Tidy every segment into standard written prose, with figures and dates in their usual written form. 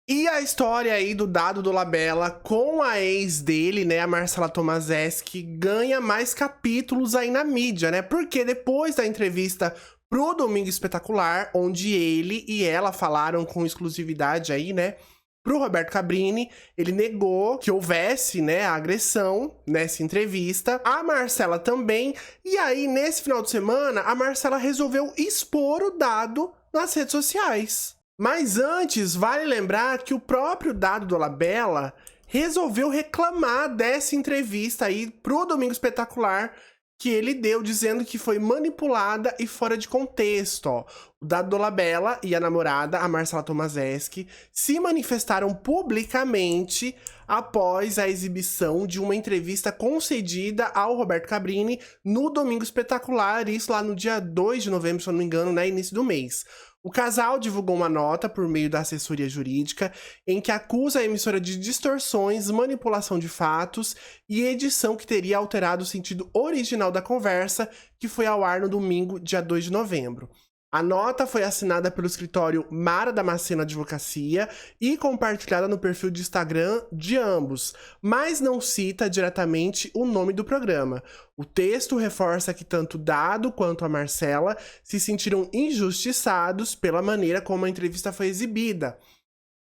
E a história aí do Dado Dolabella com a ex dele, né, a Marcela Tomaszewski, ganha mais capítulos aí na mídia, né? Porque depois da entrevista pro Domingo Espetacular, onde ele e ela falaram com exclusividade aí, né, pro Roberto Cabrini, ele negou que houvesse, né, a agressão nessa entrevista. A Marcela também. E aí, nesse final de semana, a Marcela resolveu expor o Dado nas redes sociais. Mas antes, vale lembrar que o próprio Dado Dolabella resolveu reclamar dessa entrevista aí pro Domingo Espetacular que ele deu, dizendo que foi manipulada e fora de contexto, ó. O Dado Dolabella e a namorada, a Marcela Tomaszewski, se manifestaram publicamente após a exibição de uma entrevista concedida ao Roberto Cabrini no Domingo Espetacular, isso lá no dia 2 de novembro, se eu não me engano, né, início do mês. O casal divulgou uma nota por meio da assessoria jurídica em que acusa a emissora de distorções, manipulação de fatos e edição que teria alterado o sentido original da conversa, que foi ao ar no domingo, dia 2 de novembro. A nota foi assinada pelo escritório Mara Damasceno Advocacia e compartilhada no perfil de Instagram de ambos, mas não cita diretamente o nome do programa. O texto reforça que tanto Dado quanto a Marcela se sentiram injustiçados pela maneira como a entrevista foi exibida.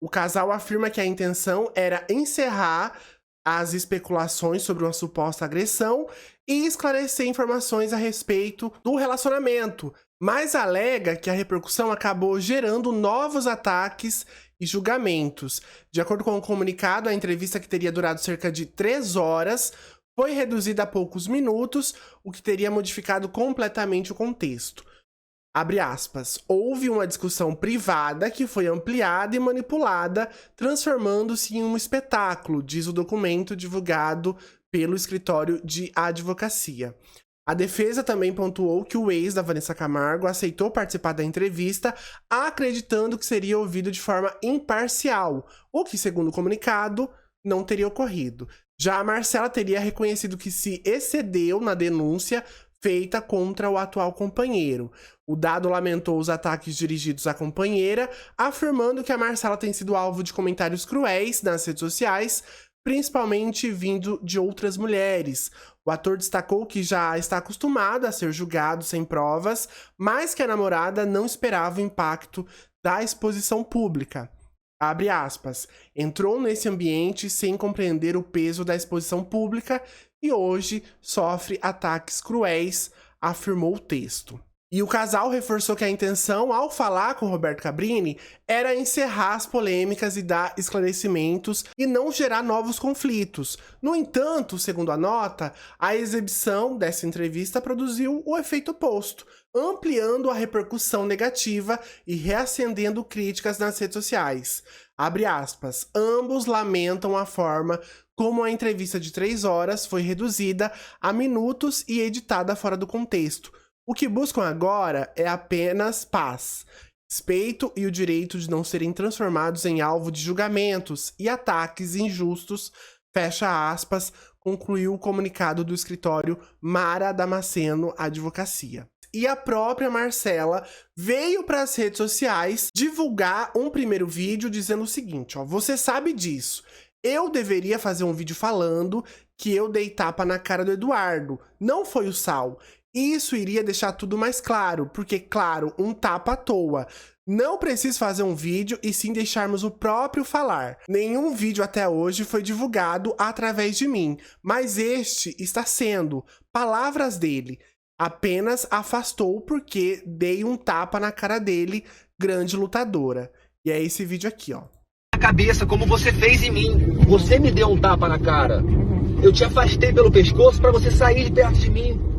O casal afirma que a intenção era encerrar as especulações sobre uma suposta agressão e esclarecer informações a respeito do relacionamento, mas alega que a repercussão acabou gerando novos ataques e julgamentos. De acordo com o comunicado, a entrevista, que teria durado cerca de 3 horas, foi reduzida a poucos minutos, o que teria modificado completamente o contexto. Abre aspas, houve uma discussão privada que foi ampliada e manipulada, transformando-se em um espetáculo, diz o documento divulgado pelo escritório de advocacia. A defesa também pontuou que o ex da Vanessa Camargo aceitou participar da entrevista, acreditando que seria ouvido de forma imparcial, o que, segundo o comunicado, não teria ocorrido. Já a Marcela teria reconhecido que se excedeu na denúncia feita contra o atual companheiro. O Dado lamentou os ataques dirigidos à companheira, afirmando que a Marcela tem sido alvo de comentários cruéis nas redes sociais, principalmente vindo de outras mulheres. O ator destacou que já está acostumado a ser julgado sem provas, mas que a namorada não esperava o impacto da exposição pública. Abre aspas, entrou nesse ambiente sem compreender o peso da exposição pública e hoje sofre ataques cruéis, afirmou o texto. E o casal reforçou que a intenção, ao falar com Roberto Cabrini, era encerrar as polêmicas e dar esclarecimentos e não gerar novos conflitos. No entanto, segundo a nota, a exibição dessa entrevista produziu o efeito oposto, ampliando a repercussão negativa e reacendendo críticas nas redes sociais. Abre aspas, ambos lamentam a forma como a entrevista de 3 horas foi reduzida a minutos e editada fora do contexto. O que buscam agora é apenas paz, respeito e o direito de não serem transformados em alvo de julgamentos e ataques injustos, fecha aspas, concluiu o comunicado do escritório Mara Damasceno Advocacia. E a própria Marcela veio para as redes sociais divulgar um primeiro vídeo dizendo o seguinte, ó, você sabe disso. Eu deveria fazer um vídeo falando que eu dei tapa na cara do Eduardo, não foi o Sal. Isso iria deixar tudo mais claro, porque, claro, um tapa à toa. Não preciso fazer um vídeo e sim deixarmos o próprio falar. Nenhum vídeo até hoje foi divulgado através de mim, mas este está sendo. Palavras dele. Apenas afastou porque dei um tapa na cara dele, grande lutadora. E é esse vídeo aqui, ó. A cabeça, como você fez em mim. Você me deu um tapa na cara. Eu te afastei pelo pescoço para você sair de perto de mim.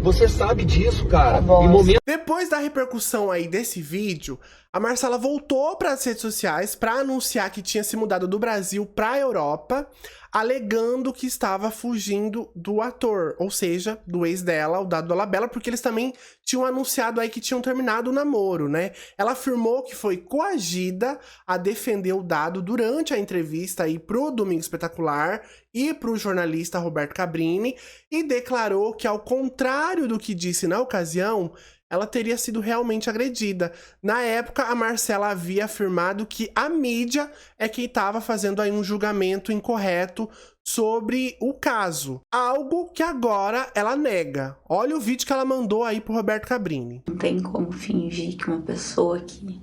Você sabe disso, cara. Em momento... Depois da repercussão aí desse vídeo, a Marcela voltou para as redes sociais para anunciar que tinha se mudado do Brasil para a Europa, alegando que estava fugindo do ator, ou seja, do ex dela, o Dado Dolabella, porque eles também tinham anunciado aí que tinham terminado o namoro, né? Ela afirmou que foi coagida a defender o Dado durante a entrevista aí pro Domingo Espetacular e pro jornalista Roberto Cabrini e declarou que, ao contrário do que disse na ocasião, ela teria sido realmente agredida. Na época, a Marcela havia afirmado que a mídia é quem estava fazendo aí um julgamento incorreto sobre o caso. Algo que agora ela nega. Olha o vídeo que ela mandou aí pro Roberto Cabrini. Não tem como fingir que uma pessoa que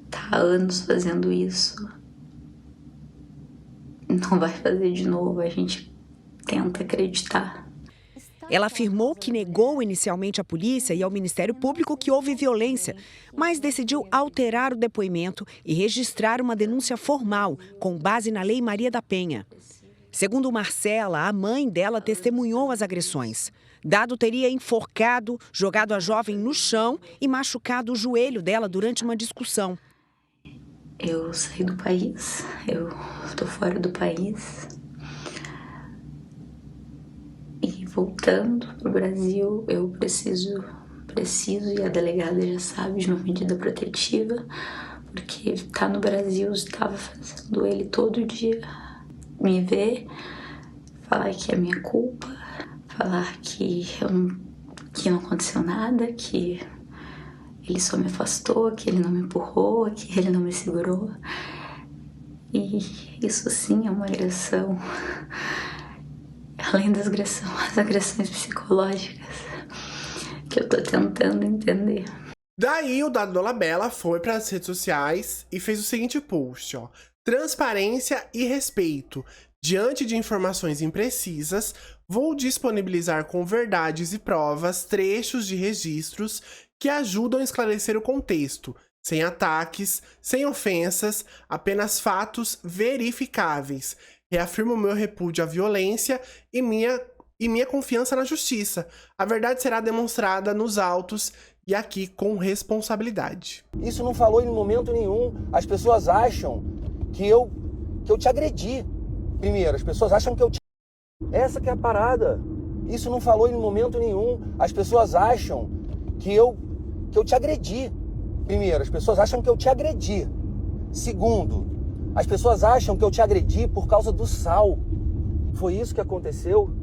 tá há anos fazendo isso não vai fazer de novo. A gente tenta acreditar. Ela afirmou que negou inicialmente à polícia e ao Ministério Público que houve violência, mas decidiu alterar o depoimento e registrar uma denúncia formal, com base na Lei Maria da Penha. Segundo Marcela, a mãe dela testemunhou as agressões. Dado teria enforcado, jogado a jovem no chão e machucado o joelho dela durante uma discussão. Eu saí do país, eu tô fora do país. E voltando pro Brasil, eu preciso, e a delegada já sabe, de uma medida protetiva, porque tá no Brasil, estava fazendo ele todo dia me ver, falar que é minha culpa, falar que não aconteceu nada, que ele só me afastou, que ele não me empurrou, que ele não me segurou. E isso sim é uma agressão. Além das agressões psicológicas, que eu tô tentando entender. Daí o Dado Dolabella foi para as redes sociais e fez o seguinte post, ó. Transparência e respeito. Diante de informações imprecisas, vou disponibilizar com verdades e provas trechos de registros que ajudam a esclarecer o contexto, sem ataques, sem ofensas, apenas fatos verificáveis. Reafirmo meu repúdio à violência e minha confiança na justiça. A verdade será demonstrada nos autos e aqui com responsabilidade. Isso não falou em momento nenhum. As pessoas acham que eu te agredi. Primeiro, as pessoas acham que eu te... Essa que é a parada. Isso não falou em momento nenhum. As pessoas acham que eu te agredi. Primeiro, as pessoas acham que eu te agredi. Segundo, as pessoas acham que eu te agredi por causa do sal. Foi isso que aconteceu?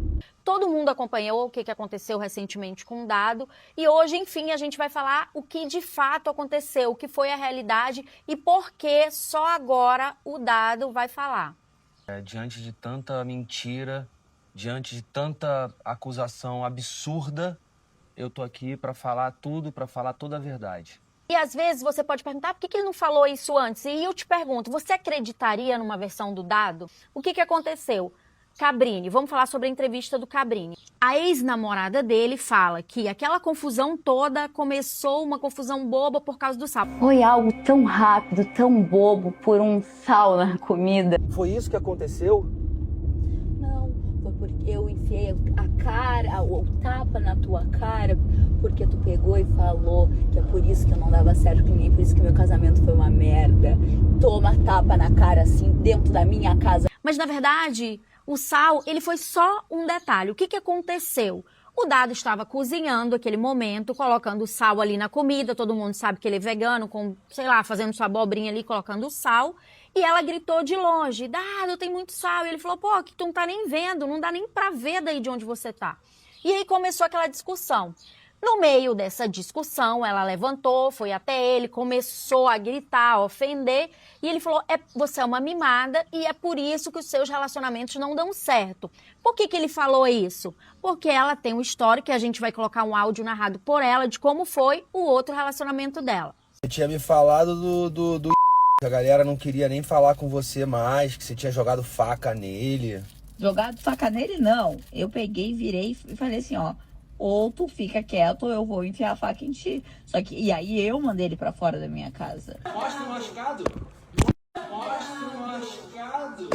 Todo mundo acompanhou o que aconteceu recentemente com o Dado e hoje, enfim, a gente vai falar o que de fato aconteceu, o que foi a realidade e por que só agora o Dado vai falar. Diante de tanta mentira, diante de tanta acusação absurda, eu tô aqui para falar tudo, para falar toda a verdade. E às vezes você pode perguntar por que ele não falou isso antes? E eu te pergunto, você acreditaria numa versão do Dado? O que aconteceu? Cabrini, vamos falar sobre a entrevista do Cabrini. A ex-namorada dele fala que aquela confusão toda começou uma confusão boba por causa do sal. Foi algo tão rápido, tão bobo, por um sal na comida. Foi isso que aconteceu? Não, foi porque eu enfiei a cara, o tapa na tua cara, porque tu pegou e falou que é por isso que eu não dava certo com ninguém, por isso que meu casamento foi uma merda. Toma tapa na cara assim, dentro da minha casa. Mas na verdade, o sal, ele foi só um detalhe. O que aconteceu? O Dado estava cozinhando aquele momento, colocando sal ali na comida, todo mundo sabe que ele é vegano, sei lá, fazendo sua abobrinha ali, colocando sal, e ela gritou de longe, Dado, tem muito sal, e ele falou, pô, que tu não tá nem vendo, não dá nem pra ver daí de onde você tá. E aí começou aquela discussão. No meio dessa discussão, ela levantou, foi até ele, começou a gritar, a ofender, e ele falou, você é uma mimada e é por isso que os seus relacionamentos não dão certo. Por que ele falou isso? Porque ela tem um histórico, que a gente vai colocar um áudio narrado por ela, de como foi o outro relacionamento dela. Você tinha me falado do que a galera não queria nem falar com você mais, que você tinha jogado faca nele. Jogado faca nele, não. Eu peguei, virei e falei assim, ó, ou tu fica quieto ou eu vou enfiar a faca em ti. Só que, e aí eu mandei ele pra fora da minha casa. Mostra o machucado. Mostra o machucado.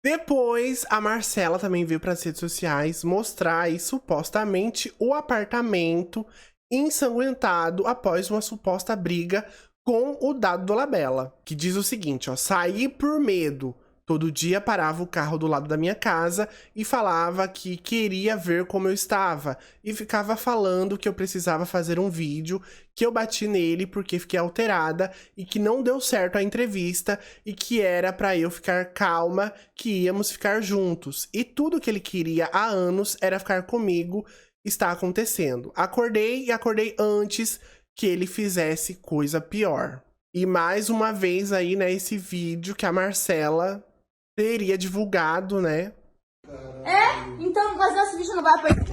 Depois, a Marcela também veio para as redes sociais mostrar aí, supostamente, o apartamento ensanguentado após uma suposta briga com o Dado Dolabella, que diz o seguinte, ó, saí por medo. Todo dia parava o carro do lado da minha casa e falava que queria ver como eu estava. E ficava falando que eu precisava fazer um vídeo, que eu bati nele porque fiquei alterada e que não deu certo a entrevista e que era pra eu ficar calma, que íamos ficar juntos. E tudo que ele queria há anos era ficar comigo está acontecendo. Acordei e acordei antes que ele fizesse coisa pior. E mais uma vez aí, né, esse vídeo que a Marcela teria divulgado, né? Então, mas esse vídeo não vai aparecer.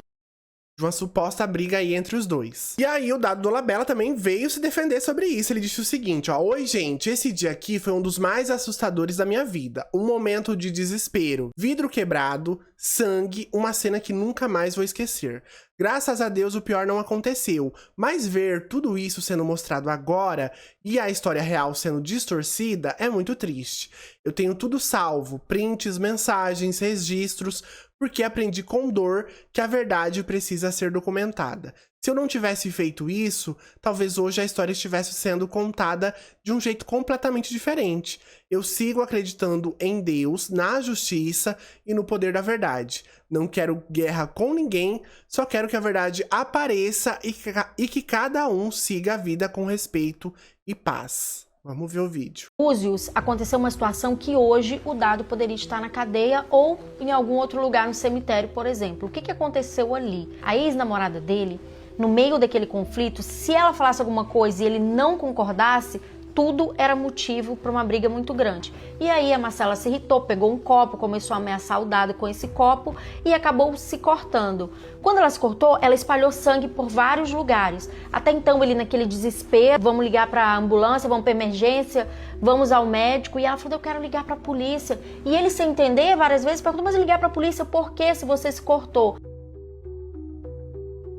De uma suposta briga aí entre os dois. E aí o Dado Dolabella também veio se defender sobre isso. Ele disse o seguinte, ó: oi gente, esse dia aqui foi um dos mais assustadores da minha vida. Um momento de desespero, vidro quebrado, sangue, uma cena que nunca mais vou esquecer. Graças a Deus o pior não aconteceu, mas ver tudo isso sendo mostrado agora e a história real sendo distorcida é muito triste. Eu tenho tudo salvo, prints, mensagens, registros, porque aprendi com dor que a verdade precisa ser documentada. Se eu não tivesse feito isso, talvez hoje a história estivesse sendo contada de um jeito completamente diferente. Eu sigo acreditando em Deus, na justiça e no poder da verdade. Não quero guerra com ninguém, só quero que a verdade apareça e que cada um siga a vida com respeito e paz. Vamos ver o vídeo. Búzios, aconteceu uma situação que hoje o Dado poderia estar na cadeia ou em algum outro lugar, no cemitério, por exemplo. O que aconteceu ali? A ex-namorada dele, no meio daquele conflito, se ela falasse alguma coisa e ele não concordasse, tudo era motivo para uma briga muito grande. E aí a Marcela se irritou, pegou um copo, começou a ameaçar o Dado com esse copo e acabou se cortando. Quando ela se cortou, ela espalhou sangue por vários lugares. Até então ele naquele desespero, vamos ligar para a ambulância, vamos para emergência, vamos ao médico. E ela falou, eu quero ligar para a polícia. E ele, sem entender, várias vezes perguntou, mas ligar para a polícia por quê se você se cortou?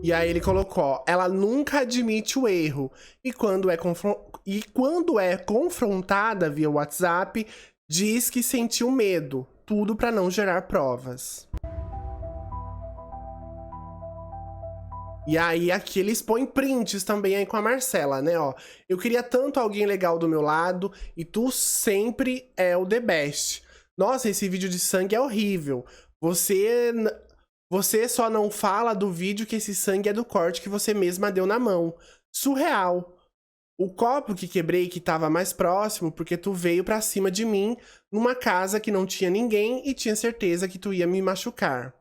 E aí ele colocou, ela nunca admite o erro. E quando é confrontada via WhatsApp, diz que sentiu medo. Tudo para não gerar provas. E aí aqui eles põem prints também aí com a Marcela, né, ó. Eu queria tanto alguém legal do meu lado e tu sempre é o the best. Nossa, esse vídeo de sangue é horrível. Você só não fala do vídeo que esse sangue é do corte que você mesma deu na mão. Surreal. O copo que quebrei que tava mais próximo porque tu veio pra cima de mim numa casa que não tinha ninguém e tinha certeza que tu ia me machucar.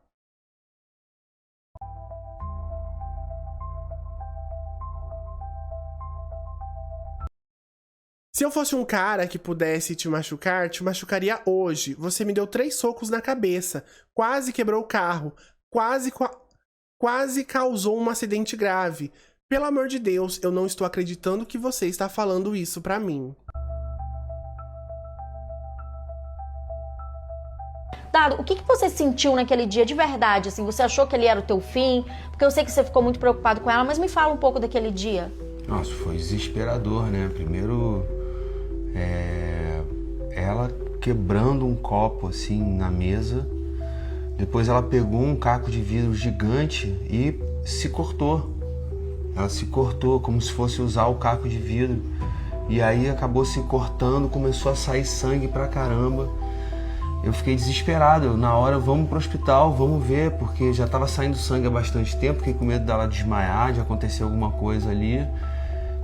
Se eu fosse um cara que pudesse te machucaria hoje. Você me deu 3 socos na cabeça, quase quebrou o carro, quase causou um acidente grave. Pelo amor de Deus, eu não estou acreditando que você está falando isso pra mim. Dado, o que você sentiu naquele dia de verdade? Assim, você achou que ele era o teu fim? Porque eu sei que você ficou muito preocupado com ela, mas me fala um pouco daquele dia. Nossa, foi desesperador, né? Primeiro, ela quebrando um copo assim na mesa. Depois ela pegou um caco de vidro gigante e se cortou. Ela se cortou como se fosse usar o caco de vidro. E aí acabou se cortando, começou a sair sangue pra caramba. Eu fiquei desesperado. Na hora, vamos pro hospital, vamos ver, porque já tava saindo sangue há bastante tempo. Fiquei com medo dela desmaiar, de acontecer alguma coisa ali.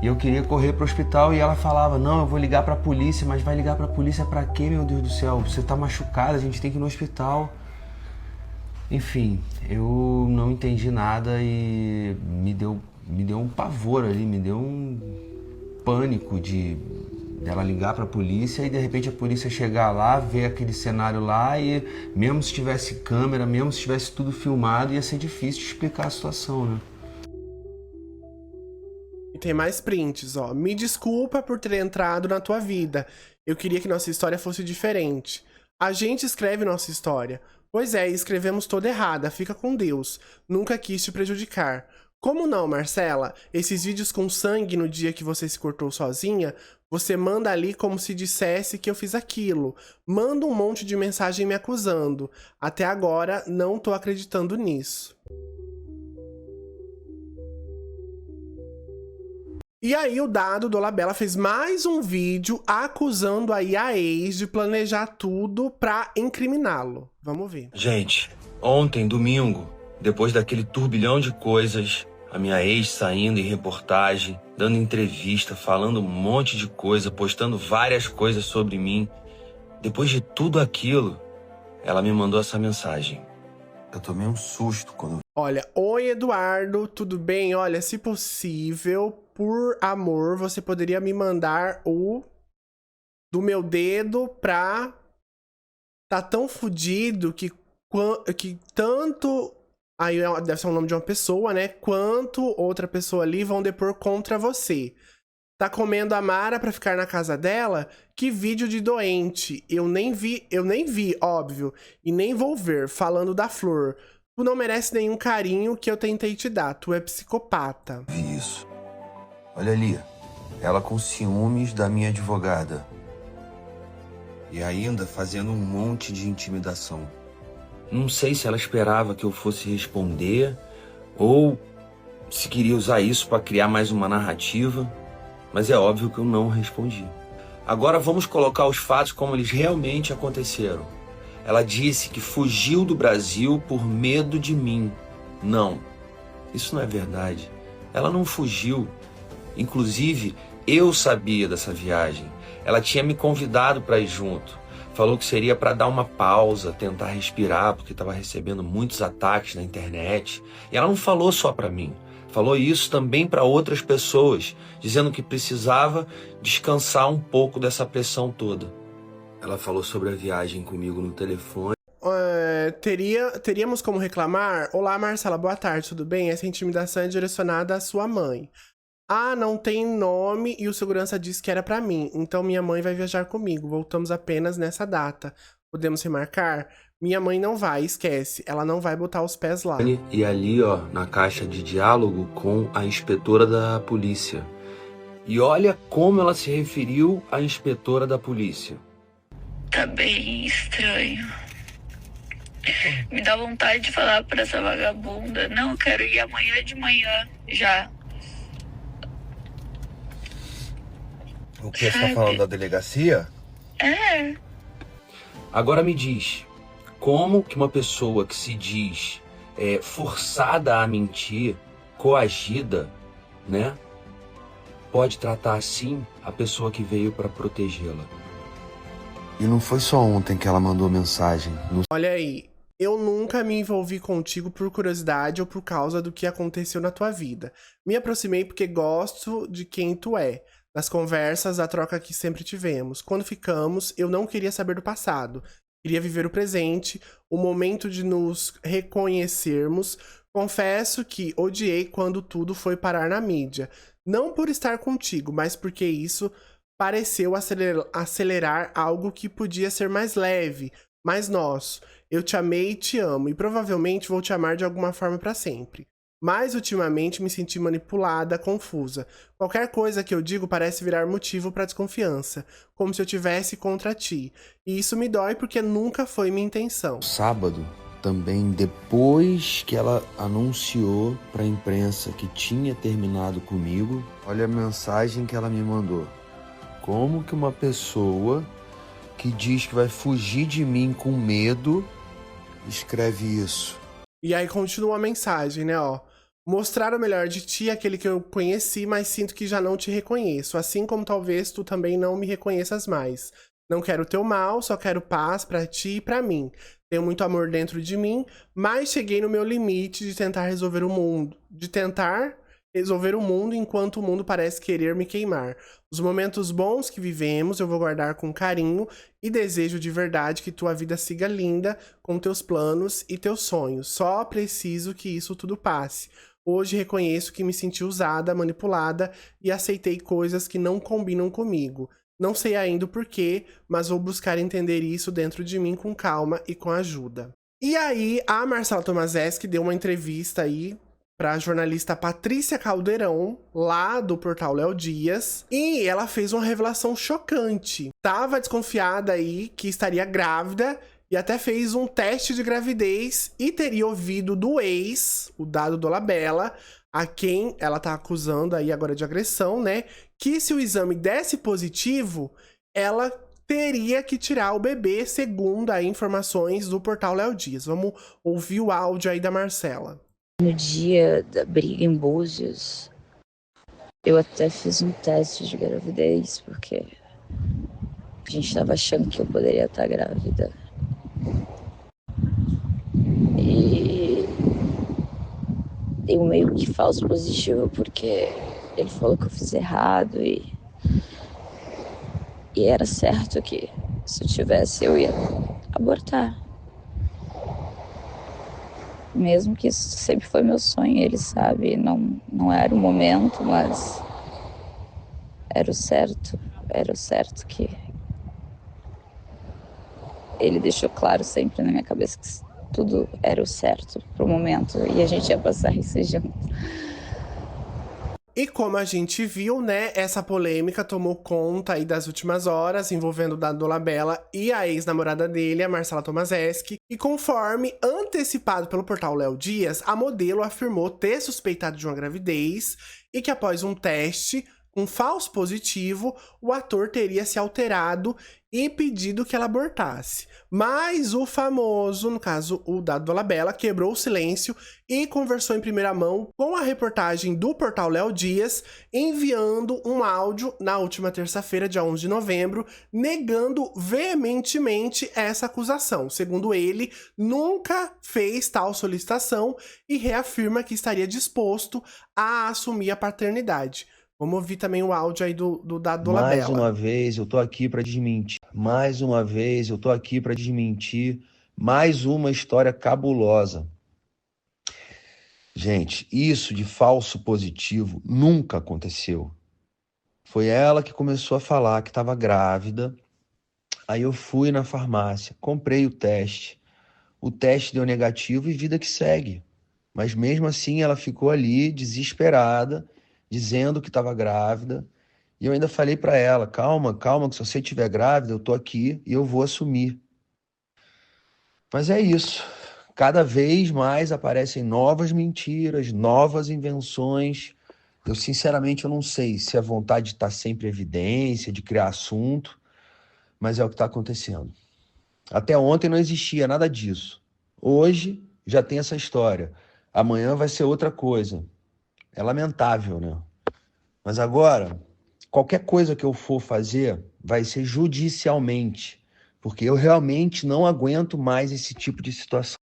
E eu queria correr pro hospital e ela falava, não, eu vou ligar pra polícia, mas vai ligar pra polícia pra quê, meu Deus do céu? Você tá machucada, a gente tem que ir no hospital. Enfim, eu não entendi nada e me deu um pavor ali, me deu um pânico dela ligar pra polícia e de repente a polícia chegar lá, ver aquele cenário lá e mesmo se tivesse câmera, mesmo se tivesse tudo filmado, ia ser difícil de explicar a situação, né? E tem mais prints, ó. Me desculpa por ter entrado na tua vida. Eu queria que nossa história fosse diferente. A gente escreve nossa história. Pois é, escrevemos toda errada, fica com Deus. Nunca quis te prejudicar. Como não, Marcela? Esses vídeos com sangue no dia que você se cortou sozinha, você manda ali como se dissesse que eu fiz aquilo. Manda um monte de mensagem me acusando. Até agora, não tô acreditando nisso. E aí o Dado Dolabella fez mais um vídeo acusando aí a ex de planejar tudo pra incriminá-lo. Vamos ver. Gente, ontem, domingo, depois daquele turbilhão de coisas, a minha ex saindo em reportagem, dando entrevista, falando um monte de coisa, postando várias coisas sobre mim. Depois de tudo aquilo, ela me mandou essa mensagem. Eu tomei um susto quando... Olha, oi Eduardo, tudo bem? Olha, se possível, por amor, você poderia me mandar o do meu dedo pra tá tão fudido que tanto aí deve ser o nome de uma pessoa, né? Quanto outra pessoa ali vão depor contra você. Tá comendo a Mara pra ficar na casa dela? Que vídeo de doente. Eu nem vi, óbvio. E nem vou ver, falando da Flor. Tu não merece nenhum carinho que eu tentei te dar. Tu é psicopata. Vi isso. Olha ali. Ela com ciúmes da minha advogada. E ainda fazendo um monte de intimidação. Não sei se ela esperava que eu fosse responder ou se queria usar isso pra criar mais uma narrativa. Mas é óbvio que eu não respondi. Agora vamos colocar os fatos como eles realmente aconteceram. Ela disse que fugiu do Brasil por medo de mim. Não, isso não é verdade. Ela não fugiu. Inclusive, eu sabia dessa viagem. Ela tinha me convidado para ir junto. Falou que seria para dar uma pausa, tentar respirar, porque estava recebendo muitos ataques na internet. E ela não falou só para mim. Falou isso também para outras pessoas, dizendo que precisava descansar um pouco dessa pressão toda. Ela falou sobre a viagem comigo no telefone. Teríamos como reclamar? Olá, Marcela, boa tarde, tudo bem? Essa intimidação é direcionada à sua mãe. Ah, não tem nome e o segurança disse que era pra mim, então minha mãe vai viajar comigo. Voltamos apenas nessa data. Podemos remarcar? Minha mãe não vai, esquece. Ela não vai botar os pés lá. E ali, ó, na caixa de diálogo com a inspetora da polícia. E olha como ela se referiu à inspetora da polícia. Tá bem estranho. Me dá vontade de falar pra essa vagabunda. Não, eu quero ir amanhã de manhã, já. O que você tá falando da delegacia? É. Agora me diz, como que uma pessoa que se diz forçada a mentir, coagida, né, pode tratar assim a pessoa que veio para protegê-la? E não foi só ontem que ela mandou mensagem. Olha aí, eu nunca me envolvi contigo por curiosidade ou por causa do que aconteceu na tua vida. Me aproximei porque gosto de quem tu é. Nas conversas, a troca que sempre tivemos. Quando ficamos, eu não queria saber do passado. Queria viver o presente, o momento de nos reconhecermos. Confesso que odiei quando tudo foi parar na mídia. Não por estar contigo, mas porque isso pareceu acelerar algo que podia ser mais leve, mais nosso. Eu te amei e te amo, e provavelmente vou te amar de alguma forma para sempre. Mas ultimamente me senti manipulada, confusa. Qualquer coisa que eu digo parece virar motivo para desconfiança, como se eu tivesse contra ti. E isso me dói porque nunca foi minha intenção. Sábado, também depois que ela anunciou para a imprensa que tinha terminado comigo, olha a mensagem que ela me mandou. Como que uma pessoa que diz que vai fugir de mim com medo escreve isso? E aí continua a mensagem, né, ó. Mostrar o melhor de ti, aquele que eu conheci, mas sinto que já não te reconheço, assim como talvez tu também não me reconheças mais. Não quero teu mal, só quero paz pra ti e pra mim. Tenho muito amor dentro de mim, mas cheguei no meu limite de tentar resolver o mundo. Enquanto o mundo parece querer me queimar. Os momentos bons que vivemos eu vou guardar com carinho e desejo de verdade que tua vida siga linda com teus planos e teus sonhos. Só preciso que isso tudo passe. Hoje reconheço que me senti usada, manipulada e aceitei coisas que não combinam comigo. Não sei ainda o porquê, mas vou buscar entender isso dentro de mim com calma e com ajuda. E aí, a Marcela Tomaszewski deu uma entrevista aí para a jornalista Patrícia Caldeirão, lá do portal Léo Dias, e ela fez uma revelação chocante. Tava desconfiada aí que estaria grávida e até fez um teste de gravidez e teria ouvido do ex, o Dado Dolabella, a quem ela tá acusando aí agora de agressão, né? Que se o exame desse positivo, ela teria que tirar o bebê, segundo aí informações do portal Léo Dias. Vamos ouvir o áudio aí da Marcela. No dia da briga em Búzios, eu até fiz um teste de gravidez, porque a gente estava achando que eu poderia estar grávida. E dei um meio que falso positivo, porque ele falou que eu fiz errado e era certo que se eu tivesse eu ia abortar. Mesmo que isso sempre foi meu sonho, ele sabe, não era o momento, mas era o certo que ele deixou claro sempre na minha cabeça que tudo era o certo pro momento e a gente ia passar isso junto. E como a gente viu, né, essa polêmica tomou conta aí das últimas horas, envolvendo o Dado Dolabella e a ex-namorada dele, a Marcela Tomaszewski. E conforme antecipado pelo portal Léo Dias, a modelo afirmou ter suspeitado de uma gravidez e que após um teste com falso positivo, o ator teria se alterado e pedido que ela abortasse. Mas o famoso, no caso o Dado Dolabella, quebrou o silêncio e conversou em primeira mão com a reportagem do portal Léo Dias, enviando um áudio na última terça-feira, dia 11 de novembro, negando veementemente essa acusação. Segundo ele, nunca fez tal solicitação e reafirma que estaria disposto a assumir a paternidade. Vamos ouvir também o áudio aí do Dado Dolabella. Mais uma vez eu tô aqui para desmentir. Mais uma vez eu tô aqui para desmentir mais uma história cabulosa. Gente, isso de falso positivo nunca aconteceu. Foi ela que começou a falar que estava grávida. Aí eu fui na farmácia, comprei o teste. O teste deu negativo e vida que segue. Mas mesmo assim ela ficou ali desesperada, dizendo que estava grávida, e eu ainda falei para ela, calma, que se você estiver grávida, eu tô aqui e eu vou assumir. Mas é isso, cada vez mais aparecem novas mentiras, novas invenções. Eu sinceramente eu não sei se é vontade de estar sempre em evidência, de criar assunto, mas é o que está acontecendo. Até ontem não existia nada disso. Hoje já tem essa história. Amanhã vai ser outra coisa. É lamentável, né? Mas agora, qualquer coisa que eu for fazer vai ser judicialmente, porque eu realmente não aguento mais esse tipo de situação.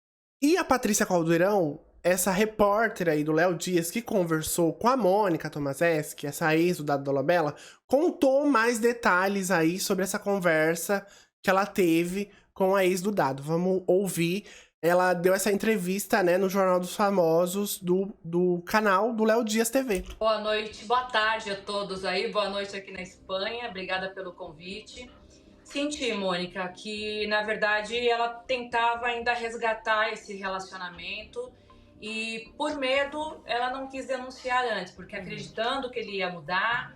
E a Patrícia Caldeirão, essa repórter aí do Léo Dias que conversou com a Mônica Tomaszewski, essa ex do Dado Dolabella, contou mais detalhes aí sobre essa conversa que ela teve com a ex do Dado. Vamos ouvir. Ela deu essa entrevista, né, no Jornal dos Famosos do canal do Léo Dias TV. Boa noite, boa tarde a todos aí, boa noite aqui na Espanha, obrigada pelo convite. Senti, Mônica, que na verdade ela tentava ainda resgatar esse relacionamento e por medo ela não quis denunciar antes, porque acreditando que ele ia mudar.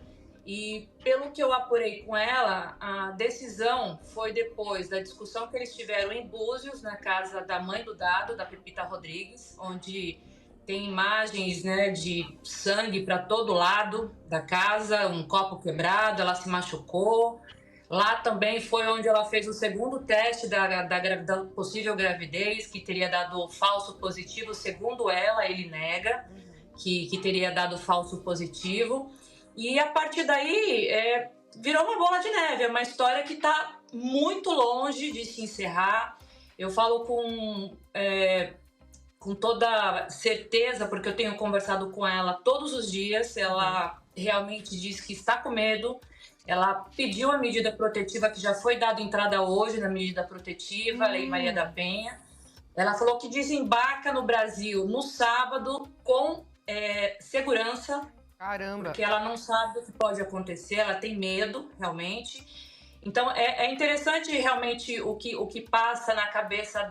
E pelo que eu apurei com ela, a decisão foi depois da discussão que eles tiveram em Búzios, na casa da mãe do Dado, da Pepita Rodrigues, onde tem imagens, né, de sangue para todo lado da casa, um copo quebrado, ela se machucou. Lá também foi onde ela fez o segundo teste da possível gravidez, que teria dado falso positivo. Segundo ela, ele nega que teria dado falso positivo. E a partir daí, virou uma bola de neve. É uma história que está muito longe de se encerrar. Eu falo com toda certeza, porque eu tenho conversado com ela todos os dias. Ela realmente diz que está com medo. Ela pediu a medida protetiva, que já foi dada entrada hoje na medida protetiva, a Lei Maria da Penha. Ela falou que desembarca no Brasil no sábado com segurança. Caramba! Porque ela não sabe o que pode acontecer, ela tem medo, realmente. Então, é interessante realmente o que passa na cabeça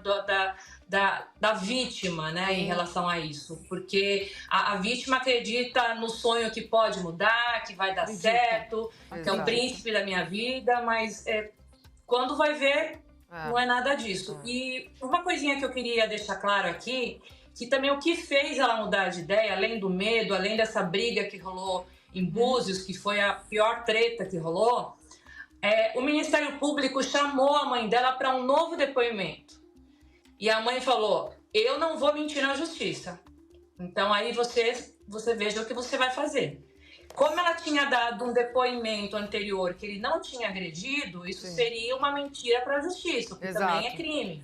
da vítima, né, em relação a isso. Porque a vítima acredita no sonho que pode mudar, que vai dar certo, que é o príncipe da minha vida, mas quando vai ver, não é nada disso. E uma coisinha que eu queria deixar claro aqui, que também o que fez ela mudar de ideia, além do medo, além dessa briga que rolou em Búzios, que foi a pior treta que rolou, o Ministério Público chamou a mãe dela para um novo depoimento. E a mãe falou, eu não vou mentir na justiça. Então aí você veja o que você vai fazer. Como ela tinha dado um depoimento anterior que ele não tinha agredido, isso seria uma mentira para a justiça, o que também é crime.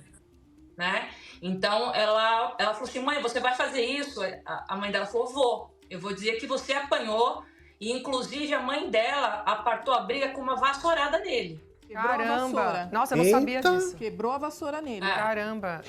né? Então, ela falou assim, mãe, você vai fazer isso? A mãe dela falou, vou. Eu vou dizer que você apanhou e, inclusive, a mãe dela apartou a briga com uma vassourada nele. Caramba! Nossa, eu não sabia disso. Quebrou a vassoura nele.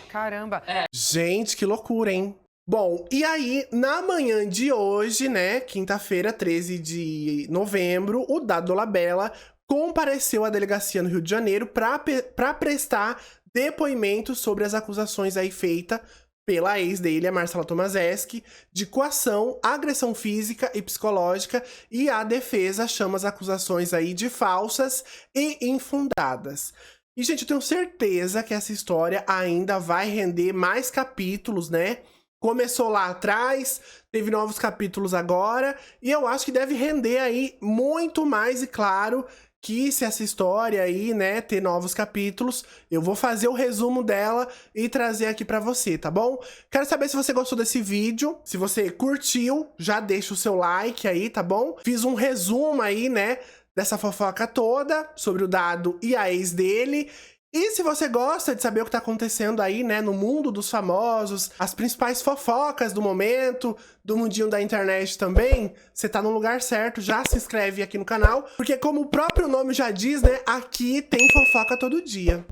Caramba. Gente, que loucura, hein? Bom, e aí, na manhã de hoje, né, quinta-feira, 13 de novembro, o Dado Dolabella compareceu à delegacia no Rio de Janeiro para prestar depoimento sobre as acusações aí feitas pela ex dele, a Marcela Tomaszewski, de coação, agressão física e psicológica, e a defesa chama as acusações aí de falsas e infundadas. E, gente, eu tenho certeza que essa história ainda vai render mais capítulos, né? Começou lá atrás, teve novos capítulos agora, e eu acho que deve render aí muito mais, e claro que se essa história aí, né, ter novos capítulos, eu vou fazer o resumo dela e trazer aqui pra você, tá bom? Quero saber se você gostou desse vídeo, se você curtiu, já deixa o seu like aí, tá bom? Fiz um resumo aí, né, dessa fofoca toda, sobre o Dado e a ex dele. E se você gosta de saber o que tá acontecendo aí, né, no mundo dos famosos, as principais fofocas do momento, do mundinho da internet também, você tá no lugar certo, já se inscreve aqui no canal, porque como o próprio nome já diz, né, aqui tem fofoca todo dia.